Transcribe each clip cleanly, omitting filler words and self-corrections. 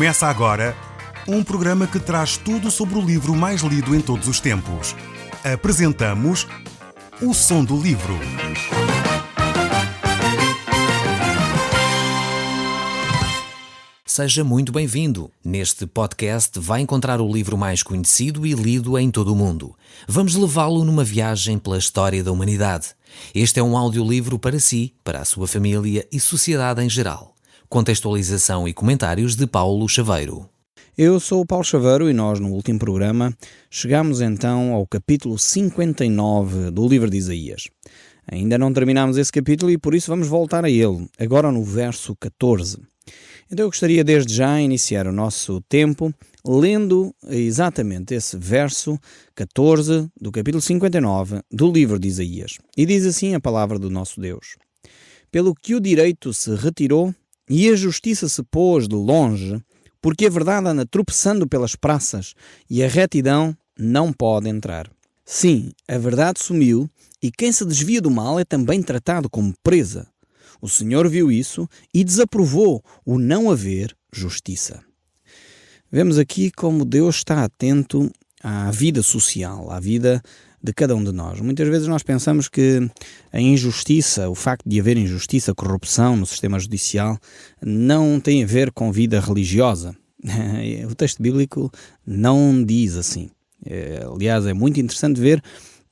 Começa agora um programa que traz tudo sobre o livro mais lido em todos os tempos. Apresentamos O Som do Livro. Seja muito bem-vindo. Neste podcast vai encontrar o livro mais conhecido e lido em todo o mundo. Vamos levá-lo numa viagem pela história da humanidade. Este é um audiolivro para si, para a sua família e sociedade em geral. Contextualização e comentários de Paulo Chaveiro. Eu sou o Paulo Chaveiro e nós, no último programa, chegamos então ao capítulo 59 do livro de Isaías. Ainda não terminamos esse capítulo e por isso vamos voltar a ele, agora no verso 14. Então eu gostaria desde já iniciar o nosso tempo lendo exatamente esse verso 14 do capítulo 59 do livro de Isaías. E diz assim a palavra do nosso Deus: Pelo que o direito se retirou e a justiça se pôs de longe, porque a verdade anda tropeçando pelas praças e a retidão não pode entrar. Sim, a verdade sumiu e quem se desvia do mal é também tratado como presa. O Senhor viu isso e desaprovou o não haver justiça. Vemos aqui como Deus está atento à vida social, à vida de cada um de nós. Muitas vezes nós pensamos que a injustiça, o facto de haver injustiça, corrupção no sistema judicial, não tem a ver com vida religiosa. O texto bíblico não diz assim. Aliás, é muito interessante ver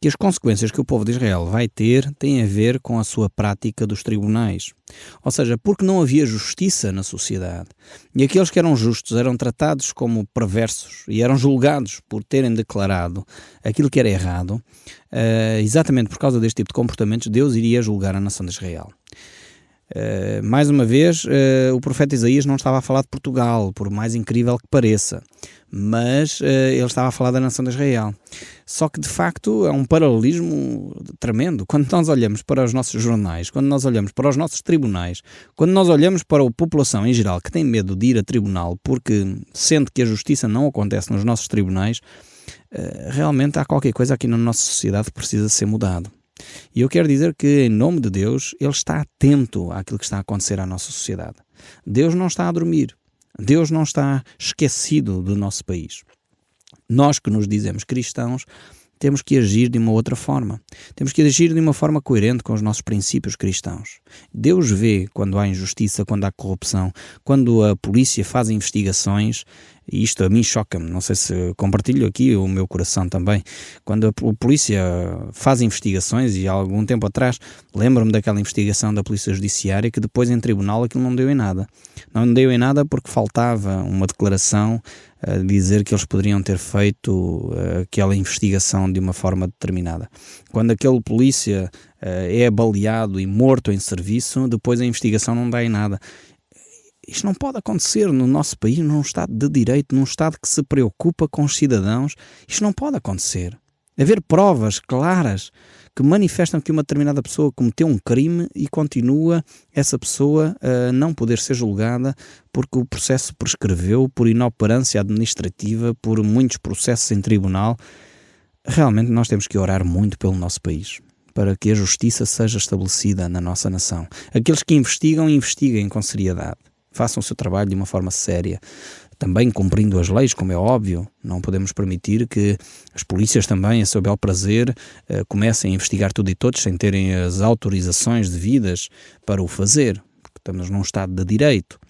que as consequências que o povo de Israel vai ter têm a ver com a sua prática dos tribunais. Ou seja, porque não havia justiça na sociedade. E aqueles que eram justos eram tratados como perversos e eram julgados por terem declarado aquilo que era errado. Exatamente por causa deste tipo de comportamentos, Deus iria julgar a nação de Israel. Mais uma vez, o profeta Isaías não estava a falar de Portugal, por mais incrível que pareça, mas ele estava a falar da nação de Israel. Só que, de facto, é um paralelismo tremendo. Quando nós olhamos para os nossos jornais, quando nós olhamos para os nossos tribunais, quando nós olhamos para a população em geral que tem medo de ir a tribunal porque sente que a justiça não acontece nos nossos tribunais, realmente há qualquer coisa aqui na nossa sociedade que precisa ser mudado. E eu quero dizer que, em nome de Deus, Ele está atento àquilo que está a acontecer à nossa sociedade. Deus não está a dormir. Deus não está esquecido do nosso país. Nós que nos dizemos cristãos, temos que agir de uma outra forma. Temos que agir de uma forma coerente com os nossos princípios cristãos. Deus vê quando há injustiça, quando há corrupção, quando a polícia faz investigações, e isto a mim choca-me, não sei se compartilho aqui o meu coração também, quando a polícia faz investigações, e há algum tempo atrás lembro-me daquela investigação da Polícia Judiciária que depois em tribunal aquilo não deu em nada. Não deu em nada porque faltava uma declaração a dizer que eles poderiam ter feito aquela investigação de uma forma determinada. Quando aquele polícia é baleado e morto em serviço, depois a investigação não dá em nada. Isto não pode acontecer no nosso país, num Estado de Direito, num Estado que se preocupa com os cidadãos. Isto não pode acontecer. Haver provas claras que manifestam que uma determinada pessoa cometeu um crime e continua essa pessoa a não poder ser julgada porque o processo prescreveu, por inoperância administrativa, por muitos processos em tribunal. Realmente nós temos que orar muito pelo nosso país, para que a justiça seja estabelecida na nossa nação. Aqueles que investigam, investiguem com seriedade. Façam o seu trabalho de uma forma séria, também cumprindo as leis, como é óbvio. Não podemos permitir que as polícias também, a seu bel prazer, comecem a investigar tudo e todos sem terem as autorizações devidas para o fazer, porque estamos num Estado de Direito.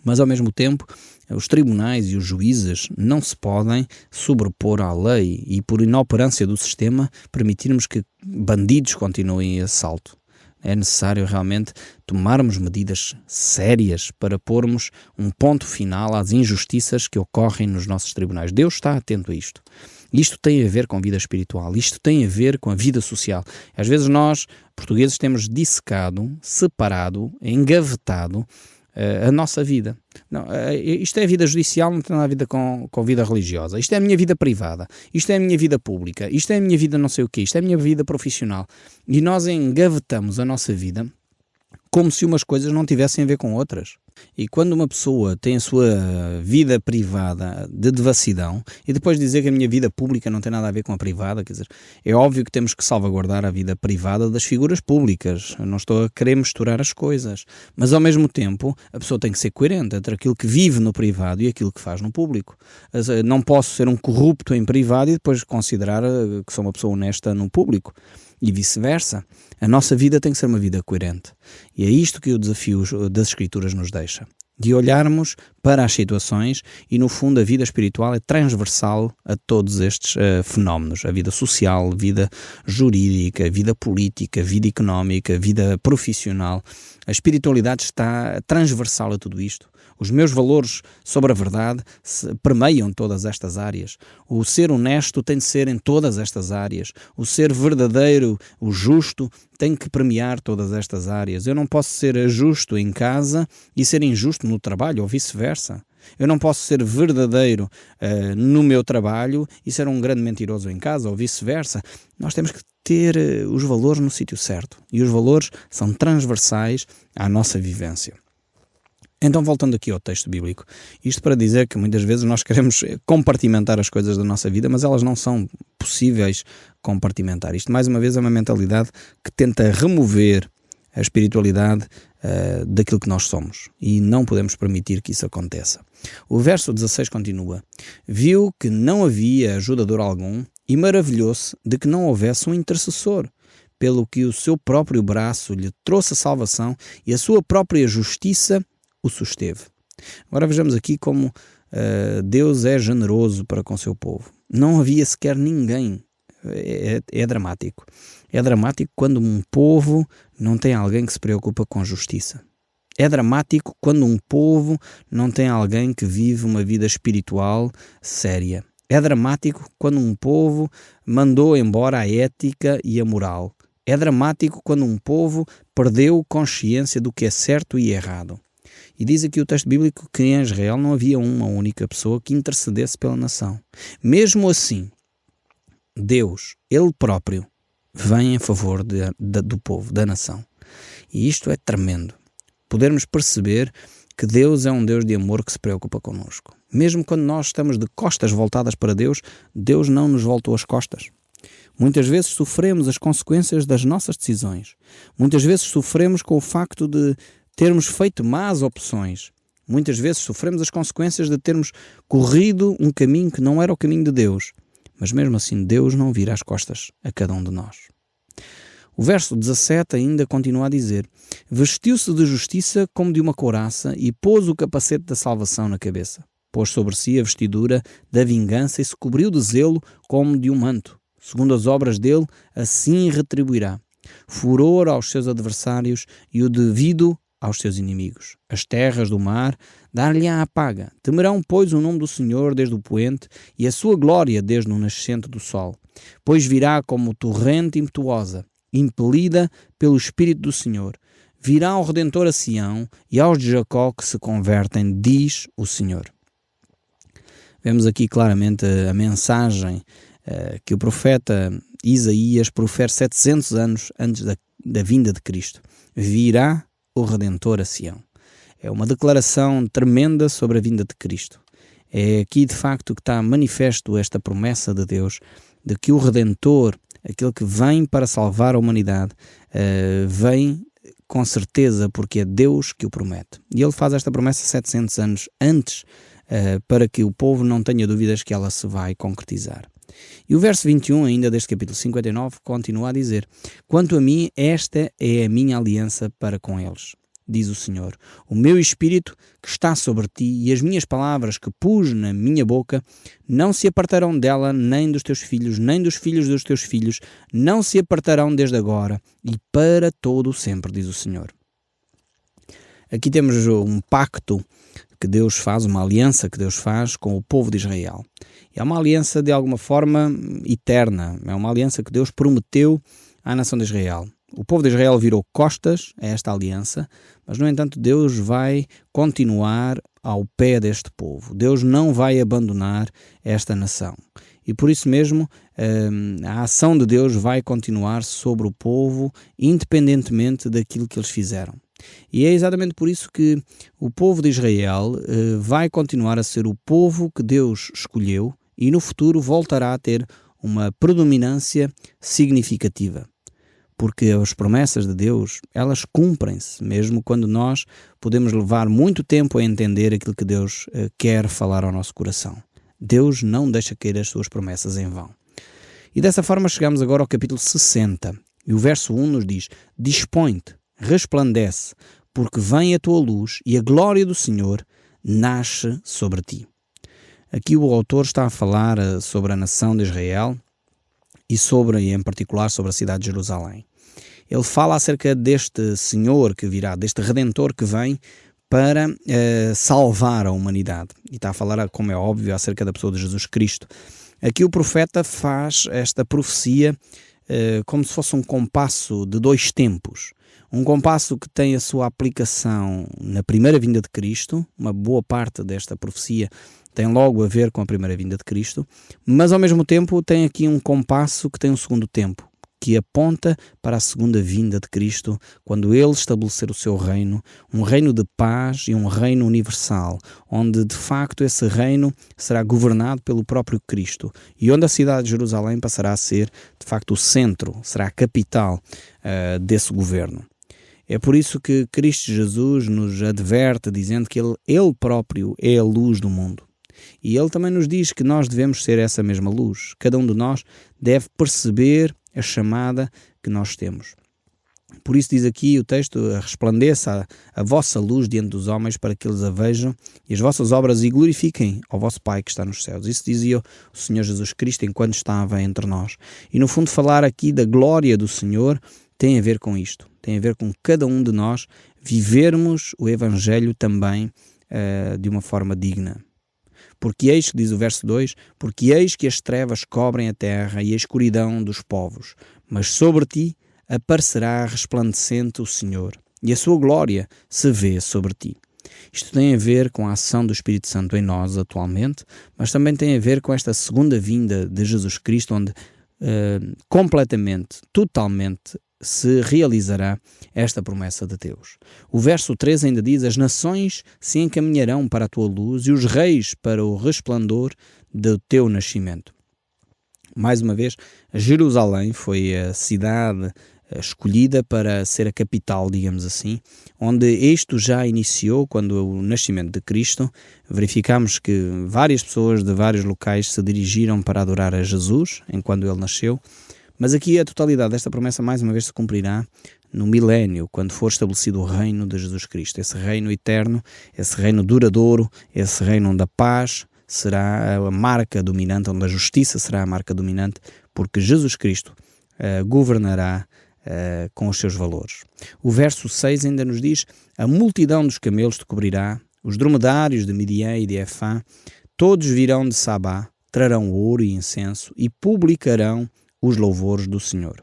Mas, ao mesmo tempo, os tribunais e os juízes não se podem sobrepor à lei e, por inoperância do sistema, permitirmos que bandidos continuem a assalto. É necessário realmente tomarmos medidas sérias para pormos um ponto final às injustiças que ocorrem nos nossos tribunais. Deus está atento a isto. Isto tem a ver com a vida espiritual, isto tem a ver com a vida social. Às vezes nós, portugueses, temos dissecado, separado, engavetado a nossa vida. Não, isto é a vida judicial, não tem nada a ver com a vida religiosa. Isto é a minha vida privada, isto é a minha vida pública, isto é a minha vida não sei o quê, isto é a minha vida profissional. E nós engavetamos a nossa vida como se umas coisas não tivessem a ver com outras. E quando uma pessoa tem a sua vida privada de devassidão e depois dizer que a minha vida pública não tem nada a ver com a privada, quer dizer, é óbvio que temos que salvaguardar a vida privada das figuras públicas. Eu não estou a querer misturar as coisas. Mas ao mesmo tempo, a pessoa tem que ser coerente entre aquilo que vive no privado e aquilo que faz no público. Não posso ser um corrupto em privado e depois considerar que sou uma pessoa honesta no público. E vice-versa. A nossa vida tem que ser uma vida coerente. E é isto que o desafio das Escrituras nos deixa. De olharmos para as situações e, no fundo, a vida espiritual é transversal a todos estes fenómenos. A vida social, vida jurídica, vida política, vida económica, vida profissional. A espiritualidade está transversal a tudo isto. Os meus valores sobre a verdade permeiam todas estas áreas. O ser honesto tem de ser em todas estas áreas. O ser verdadeiro, o justo, tem que premiar todas estas áreas. Eu não posso ser justo em casa e ser injusto no trabalho, ou vice-versa. Eu não posso ser verdadeiro no meu trabalho e ser um grande mentiroso em casa, ou vice-versa. Nós temos que ter os valores no sítio certo. E os valores são transversais à nossa vivência. Então, voltando aqui ao texto bíblico, isto para dizer que muitas vezes nós queremos compartimentar as coisas da nossa vida, mas elas não são possíveis compartimentar. Isto, mais uma vez, é uma mentalidade que tenta remover a espiritualidade daquilo que nós somos. E não podemos permitir que isso aconteça. O verso 16 continua. Viu que não havia ajudador algum e maravilhou-se de que não houvesse um intercessor, pelo que o seu próprio braço lhe trouxe a salvação e a sua própria justiça o susteve. Agora vejamos aqui como Deus é generoso para com o seu povo. Não havia sequer ninguém. É dramático. É dramático quando um povo não tem alguém que se preocupa com justiça. É dramático quando um povo não tem alguém que vive uma vida espiritual séria. É dramático quando um povo mandou embora a ética e a moral. É dramático quando um povo perdeu consciência do que é certo e errado. E diz aqui o texto bíblico que em Israel não havia uma única pessoa que intercedesse pela nação. Mesmo assim, Deus, Ele próprio, vem em favor do povo, da nação. E isto é tremendo. Podermos perceber que Deus é um Deus de amor que se preocupa connosco. Mesmo quando nós estamos de costas voltadas para Deus, Deus não nos voltou as costas. Muitas vezes sofremos as consequências das nossas decisões. Muitas vezes sofremos com o facto de termos feito más opções. Muitas vezes sofremos as consequências de termos corrido um caminho que não era o caminho de Deus. Mas mesmo assim, Deus não vira as costas a cada um de nós. O verso 17 ainda continua a dizer: vestiu-se de justiça como de uma couraça e pôs o capacete da salvação na cabeça. Pôs sobre si a vestidura da vingança e se cobriu de zelo como de um manto. Segundo as obras dele, assim retribuirá. Furor aos seus adversários e o devido aos seus inimigos. As terras do mar dar-lhe-á a paga. Temerão, pois, o nome do Senhor desde o poente e a sua glória desde o nascente do sol. Pois virá como torrente impetuosa, impelida pelo Espírito do Senhor. Virá o Redentor a Sião e aos de Jacó que se convertem, diz o Senhor. Vemos aqui claramente a mensagem que o profeta Isaías profere 700 anos antes da vinda de Cristo. Virá o Redentor a Sião. É uma declaração tremenda sobre a vinda de Cristo. É aqui de facto que está manifesto esta promessa de Deus, de que o Redentor, aquele que vem para salvar a humanidade, vem com certeza porque é Deus que o promete. E ele faz esta promessa 700 anos antes, para que o povo não tenha dúvidas que ela se vai concretizar. E o verso 21 ainda deste capítulo 59 continua a dizer: quanto a mim, esta é a minha aliança para com eles, diz o Senhor. O meu espírito que está sobre ti e as minhas palavras que pus na minha boca não se apartarão dela, nem dos teus filhos, nem dos filhos dos teus filhos, não se apartarão desde agora e para todo o sempre, diz o Senhor. Aqui temos um pacto que Deus faz, uma aliança que Deus faz com o povo de Israel. É uma aliança de alguma forma eterna, é uma aliança que Deus prometeu à nação de Israel. O povo de Israel virou costas a esta aliança, mas no entanto Deus vai continuar ao pé deste povo. Deus não vai abandonar esta nação. E por isso mesmo a ação de Deus vai continuar sobre o povo, independentemente daquilo que eles fizeram. E é exatamente por isso que o povo de Israel vai continuar a ser o povo que Deus escolheu e no futuro voltará a ter uma predominância significativa. Porque as promessas de Deus, elas cumprem-se, mesmo quando nós podemos levar muito tempo a entender aquilo que Deus quer falar ao nosso coração. Deus não deixa cair as suas promessas em vão. E dessa forma chegamos agora ao capítulo 60. E o verso 1 nos diz: Dispõe-te, resplandece, porque vem a tua luz e a glória do Senhor nasce sobre ti. Aqui o autor está a falar sobre a nação de Israel e em particular sobre a cidade de Jerusalém. Ele fala acerca deste Senhor que virá, deste Redentor que vem para salvar a humanidade. E está a falar, como é óbvio, acerca da pessoa de Jesus Cristo. Aqui o profeta faz esta profecia como se fosse um compasso de dois tempos. Um compasso que tem a sua aplicação na primeira vinda de Cristo. Uma boa parte desta profecia tem logo a ver com a primeira vinda de Cristo, mas ao mesmo tempo tem aqui um compasso que tem um segundo tempo, que aponta para a segunda vinda de Cristo, quando Ele estabelecer o seu reino, um reino de paz e um reino universal, onde de facto esse reino será governado pelo próprio Cristo e onde a cidade de Jerusalém passará a ser de facto o centro, será a capital desse governo. É por isso que Cristo Jesus nos adverte dizendo que Ele próprio é a luz do mundo. E Ele também nos diz que nós devemos ser essa mesma luz. Cada um de nós deve perceber a chamada que nós temos. Por isso diz aqui o texto: resplandeça a vossa luz diante dos homens, para que eles a vejam e as vossas obras e glorifiquem ao vosso Pai que está nos céus. Isso dizia o Senhor Jesus Cristo enquanto estava entre nós. E no fundo falar aqui da glória do Senhor tem a ver com isto. Tem a ver com cada um de nós vivermos o Evangelho também de uma forma digna. Porque eis, que diz o verso 2, porque eis que as trevas cobrem a terra e a escuridão dos povos, mas sobre ti aparecerá resplandecente o Senhor, e a sua glória se vê sobre ti. Isto tem a ver com a ação do Espírito Santo em nós atualmente, mas também tem a ver com esta segunda vinda de Jesus Cristo, onde completamente, totalmente se realizará esta promessa de Deus. O verso 3 ainda diz: as nações se encaminharão para a tua luz e os reis para o resplendor do teu nascimento. Mais uma vez, Jerusalém foi a cidade escolhida para ser a capital, digamos assim, onde isto já iniciou quando o nascimento de Cristo. Verificamos que várias pessoas de vários locais se dirigiram para adorar a Jesus enquanto ele nasceu. Mas aqui a totalidade desta promessa mais uma vez se cumprirá no milénio, quando for estabelecido o reino de Jesus Cristo. Esse reino eterno, esse reino duradouro, esse reino onde a paz será a marca dominante, onde a justiça será a marca dominante, porque Jesus Cristo governará com os seus valores. O verso 6 ainda nos diz: a multidão dos camelos te cobrirá, os dromedários de Midian e de Efá, todos virão de Sabá, trarão ouro e incenso e publicarão os louvores do Senhor.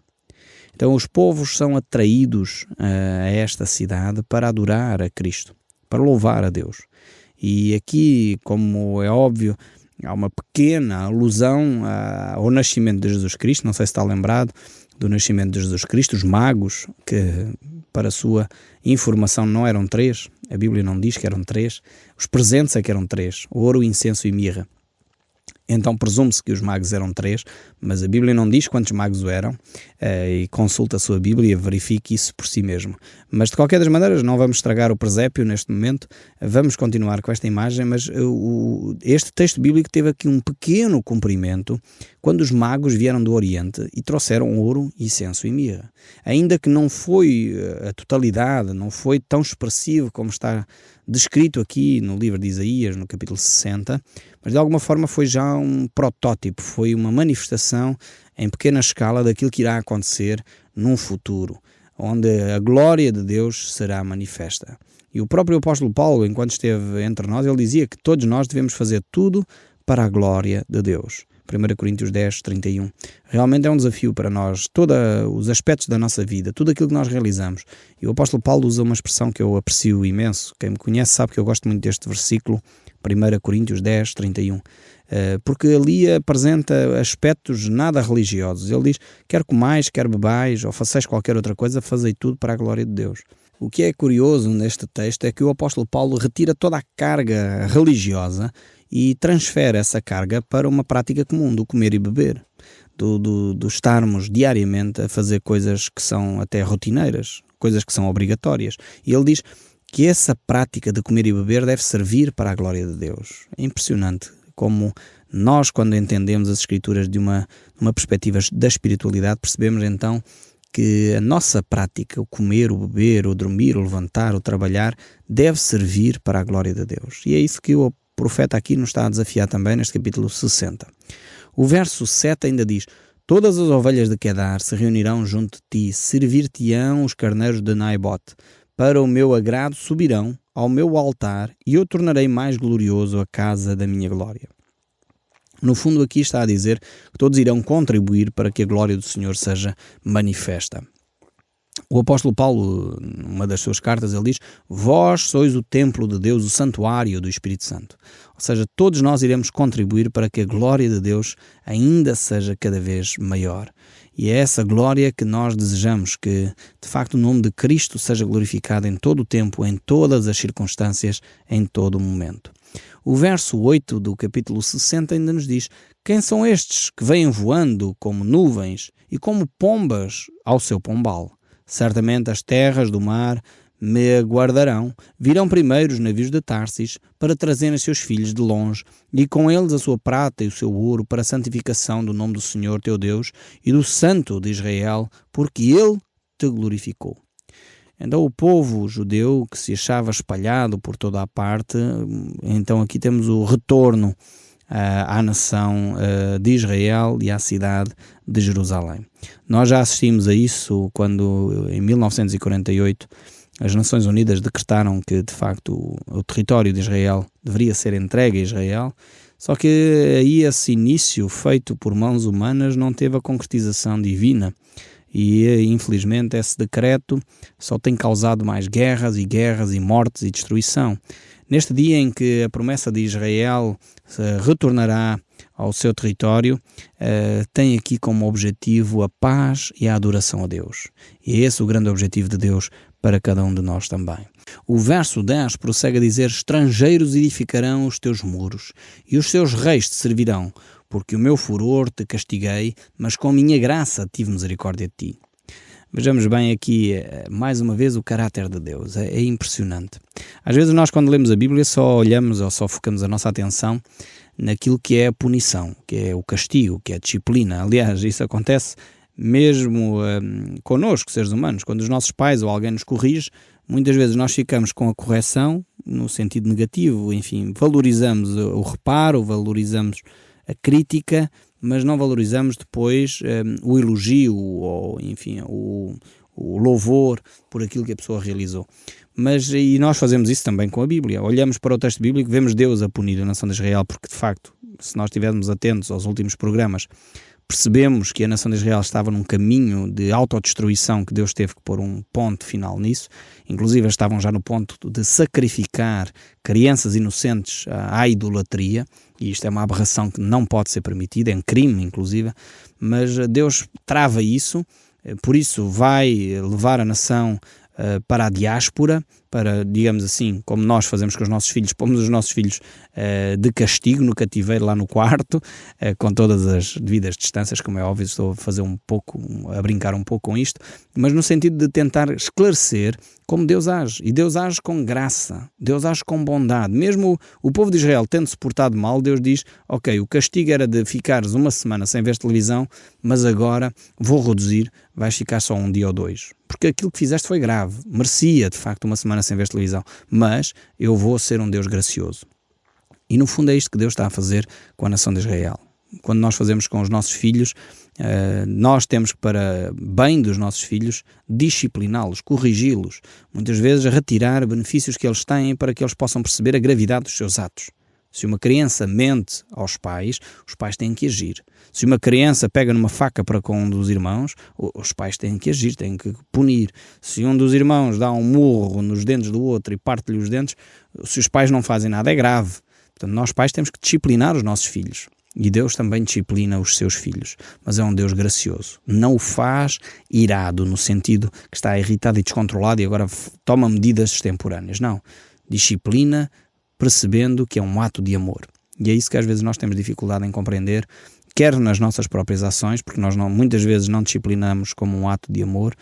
Então os povos são atraídos a esta cidade para adorar a Cristo, para louvar a Deus. E aqui, como é óbvio, há uma pequena alusão ao nascimento de Jesus Cristo. Não sei se está lembrado do nascimento de Jesus Cristo. Os magos, que para a sua informação não eram 3, a Bíblia não diz que eram 3, os presentes é que eram 3, ouro, incenso e mirra. Então presume-se que os magos eram 3, mas a Bíblia não diz quantos magos eram, e consulta a sua Bíblia e verifique isso por si mesmo. Mas de qualquer das maneiras não vamos estragar o presépio neste momento, vamos continuar com esta imagem, mas este texto bíblico teve aqui um pequeno cumprimento quando os magos vieram do Oriente e trouxeram ouro, incenso e mirra. Ainda que não foi a totalidade, não foi tão expressivo como está descrito aqui no livro de Isaías, no capítulo 60, mas de alguma forma foi já um protótipo, foi uma manifestação em pequena escala daquilo que irá acontecer num futuro, onde a glória de Deus será manifesta. E o próprio apóstolo Paulo, enquanto esteve entre nós, ele dizia que todos nós devemos fazer tudo para a glória de Deus. 1 Coríntios 10, 31. Realmente é um desafio para nós, todos os aspectos da nossa vida, tudo aquilo que nós realizamos. E o apóstolo Paulo usa uma expressão que eu aprecio imenso. Quem me conhece sabe que eu gosto muito deste versículo, 1 Coríntios 10, 31. Porque ali apresenta aspectos nada religiosos. Ele diz: quer comais, quer bebais, ou façais qualquer outra coisa, fazei tudo para a glória de Deus. O que é curioso neste texto é que o apóstolo Paulo retira toda a carga religiosa e transfere essa carga para uma prática comum do comer e beber, do estarmos diariamente a fazer coisas que são até rotineiras, coisas que são obrigatórias. E ele diz que essa prática de comer e beber deve servir para a glória de Deus. É impressionante como nós, quando entendemos as Escrituras de uma perspectiva da espiritualidade, percebemos então que a nossa prática, o comer, o beber, o dormir, o levantar, o trabalhar, deve servir para a glória de Deus. E é isso que o profeta aqui nos está a desafiar também neste capítulo 60. O verso 7 ainda diz: todas as ovelhas de Quedar se reunirão junto de ti, servir-te-ão os carneiros de Naibote, para o meu agrado subirão ao meu altar e eu tornarei mais glorioso a casa da minha glória. No fundo aqui está a dizer que todos irão contribuir para que a glória do Senhor seja manifesta. O apóstolo Paulo, numa das suas cartas, ele diz: vós sois o templo de Deus, o santuário do Espírito Santo. Ou seja, todos nós iremos contribuir para que a glória de Deus ainda seja cada vez maior. E é essa glória que nós desejamos, que de facto o nome de Cristo seja glorificado em todo o tempo, em todas as circunstâncias, em todo o momento. O verso 8 do capítulo 60 ainda nos diz: quem são estes que vêm voando como nuvens e como pombas ao seu pombal? Certamente as terras do mar me aguardarão, virão primeiro os navios de Tarsis para trazerem seus filhos de longe, e com eles a sua prata e o seu ouro para a santificação do nome do Senhor teu Deus e do Santo de Israel, porque ele te glorificou. Então o povo judeu que se achava espalhado por toda a parte, então aqui temos o retorno à nação de Israel e à cidade de Jerusalém. Nós já assistimos a isso quando em 1948 as Nações Unidas decretaram que de facto o território de Israel deveria ser entregue a Israel, só que aí esse início feito por mãos humanas não teve a concretização divina. E, infelizmente, esse decreto só tem causado mais guerras e mortes e destruição. Neste dia em que a promessa de Israel retornará ao seu território, tem aqui como objetivo a paz e a adoração a Deus. E é esse o grande objetivo de Deus para cada um de nós também. O verso 10 prossegue a dizer: estrangeiros edificarão os teus muros, e os seus reis te servirão, porque o meu furor te castiguei, mas com minha graça tive misericórdia de ti. Vejamos bem aqui, mais uma vez, o caráter de Deus. É impressionante. Às vezes nós, quando lemos a Bíblia, só olhamos ou só focamos a nossa atenção naquilo que é a punição, que é o castigo, que é a disciplina. Aliás, isso acontece mesmo connosco, seres humanos. Quando os nossos pais ou alguém nos corrige, muitas vezes nós ficamos com a correção no sentido negativo. Enfim, valorizamos o reparo, valorizamos a crítica, mas não valorizamos depois o elogio ou, enfim, o louvor por aquilo que a pessoa realizou. E nós fazemos isso também com a Bíblia. Olhamos para o texto bíblico, vemos Deus a punir a nação de Israel, porque de facto, se nós estivermos atentos aos últimos programas, percebemos que a nação de Israel estava num caminho de autodestruição, que Deus teve que pôr um ponto final nisso. Inclusive estavam já no ponto de sacrificar crianças inocentes à idolatria, e isto é uma aberração que não pode ser permitida, é um crime inclusive, mas Deus trava isso, por isso vai levar a nação para a diáspora, para, digamos assim, como nós fazemos com os nossos filhos, pomos os nossos filhos de castigo no cativeiro lá no quarto, com todas as devidas distâncias, como é óbvio, estou a brincar um pouco com isto, mas no sentido de tentar esclarecer como Deus age, e Deus age com graça, Deus age com bondade. Mesmo o povo de Israel tendo se portado mal, Deus diz: ok, o castigo era de ficares uma semana sem ver televisão, mas agora vou reduzir, vais ficar só um dia ou dois, porque aquilo que fizeste foi grave, merecia de facto uma semana sem ver televisão, mas eu vou ser um Deus gracioso. E no fundo é isto que Deus está a fazer com a nação de Israel. Quando nós fazemos com os nossos filhos, nós temos que, para bem dos nossos filhos, discipliná-los, corrigi-los, muitas vezes retirar benefícios que eles têm para que eles possam perceber a gravidade dos seus atos. Se uma criança mente aos pais, os pais têm que agir. Se uma criança pega numa faca para com um dos irmãos, os pais têm que agir, têm que punir. Se um dos irmãos dá um murro nos dentes do outro e parte-lhe os dentes, se os pais não fazem nada, é grave. Portanto, nós pais temos que disciplinar os nossos filhos. E Deus também disciplina os seus filhos, mas é um Deus gracioso. Não o faz irado, no sentido que está irritado e descontrolado e agora toma medidas extemporâneas. Não. Disciplina percebendo que é um ato de amor. E é isso que às vezes nós temos dificuldade em compreender, quer nas nossas próprias ações, porque nós muitas vezes não disciplinamos como um ato de amor,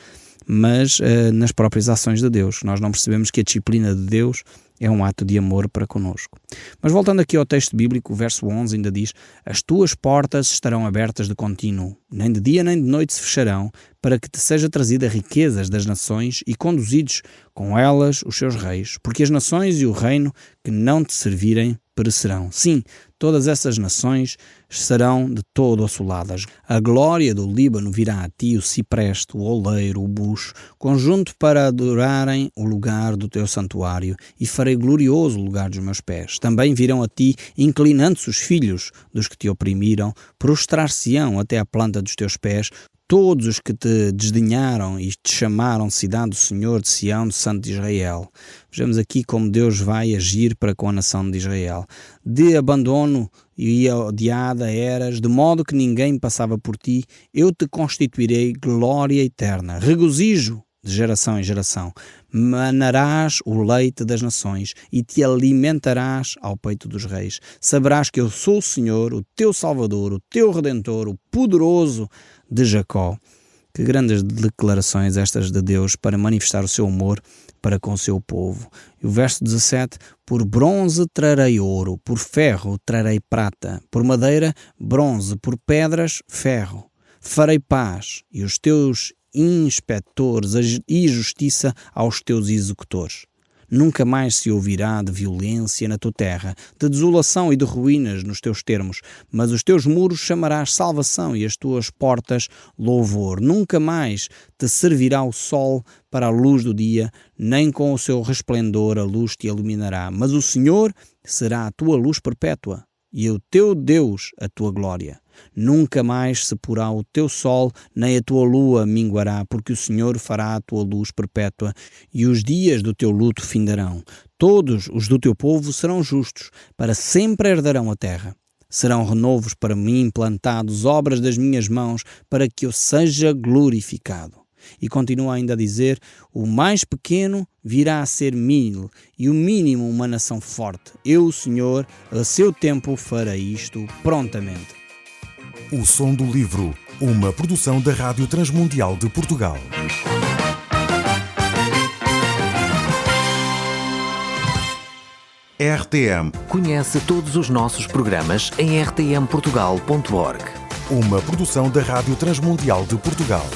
mas nas próprias ações de Deus. Nós não percebemos que a disciplina de Deus é um ato de amor para conosco. Mas voltando aqui ao texto bíblico, o verso 11 ainda diz: as tuas portas estarão abertas de contínuo, nem de dia nem de noite se fecharão, para que te seja trazida riquezas das nações e conduzidos com elas os seus reis, porque as nações e o reino que não te servirem perecerão. Sim, todas essas nações serão de todo assoladas. A glória do Líbano virá a ti, o cipreste, o oleiro, o bucho, conjunto para adorarem o lugar do teu santuário, e farei glorioso o lugar dos meus pés. Também virão a ti, inclinando-se os filhos dos que te oprimiram, prostrar-se-ão até à planta dos teus pés, todos os que te desdenharam e te chamaram cidade do Senhor, de Sião, do Santo de Israel. Vejamos aqui como Deus vai agir para com a nação de Israel. De abandono e odiada eras, de modo que ninguém passava por ti, eu te constituirei glória eterna, regozijo de geração em geração. Manarás o leite das nações e te alimentarás ao peito dos reis. Saberás que eu sou o Senhor, o teu Salvador, o teu Redentor, o poderoso de Jacó. Que grandes declarações estas de Deus para manifestar o seu amor para com o seu povo. E o verso 17: por bronze trarei ouro, por ferro trarei prata, por madeira, bronze, por pedras, ferro. Farei paz e os teus inspectores e justiça aos teus executores. Nunca mais se ouvirá de violência na tua terra, de desolação e de ruínas nos teus termos, mas os teus muros chamarás salvação e as tuas portas louvor. Nunca mais te servirá o sol para a luz do dia, nem com o seu resplendor a luz te iluminará, mas o Senhor será a tua luz perpétua e o teu Deus a tua glória. Nunca mais se porá o teu sol, nem a tua lua minguará, porque o Senhor fará a tua luz perpétua, e os dias do teu luto findarão. Todos os do teu povo serão justos, para sempre herdarão a terra. Serão renovos para mim plantados, obras das minhas mãos, para que eu seja glorificado. E continua ainda a dizer: o mais pequeno virá a ser 1000, e o mínimo uma nação forte. Eu, o Senhor, a seu tempo farei isto prontamente. O Som do Livro, uma produção da Rádio Transmundial de Portugal. RTM. Conhece todos os nossos programas em rtmportugal.org. Uma produção da Rádio Transmundial de Portugal.